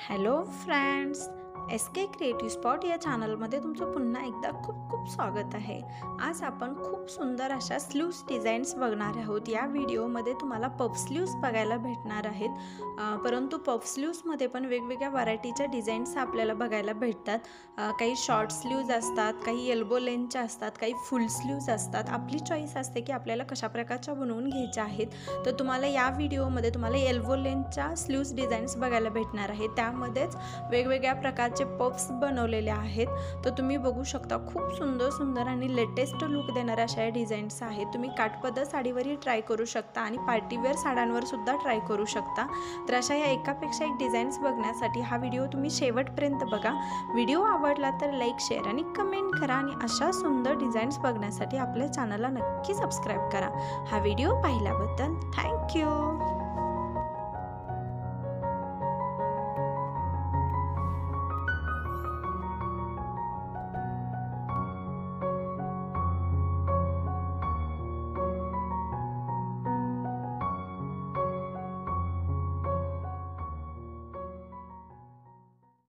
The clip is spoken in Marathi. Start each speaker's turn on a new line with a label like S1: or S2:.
S1: हॅलो फ्रेंड्स, एस के क्रिएटिव्ह स्पॉट या चॅनलमध्ये तुमचं पुन्हा एकदा खूप खूप स्वागत आहे। आज आपण खूप सुंदर अशा स्लीव्स डिझाईन्स बघणार आहोत। या व्हिडिओमध्ये तुम्हाला पफ स्लीव्स बघायला भेटणार आहेत, परंतु पफ स्लीव्समध्ये पण वेगवेगळ्या व्हरायटीच्या डिझाईन्स आपल्याला बघायला भेटतात। काही शॉर्ट स्लीव्ज असतात, काही एल्बो लेंथच्या असतात, काही फुल स्लीव्ज असतात। आपली चॉईस असते की आपल्याला कशा प्रकारच्या बनवून घ्यायच्या आहेत। तर तुम्हाला या व्हिडिओमध्ये तुम्हाला एल्बो लेंथच्या स्लीव्स डिझाईन्स बघायला भेटणार आहेत। त्यामध्येच वेगवेगळ्या प्रकारचे पफ्स बनवलेले आहेत। तर तुम्ही बघू शकता, खूप सुंदर सुंदर आणि लेटेस्ट लुक देणाऱ्या अशा डिझाईन्स आहेत। तुम्ही काठपदर साडीवरही ट्राय करू शकता आणि पार्टीवेअर साड्यांवर सुद्धा ट्राय करू शकता। तर अशा या एकापेक्षा एक डिझाईन्स बघण्यासाठी हा व्हिडिओ तुम्ही शेवटपर्यंत बघा। व्हिडिओ आवडला तर लाईक, शेअर आणि कमेंट करा आणि अशा सुंदर डिझाईन्स बघण्यासाठी आपल्या चॅनलला नक्की सबस्क्राईब करा। हा व्हिडिओ पाहिल्याबद्दल थँक्यू।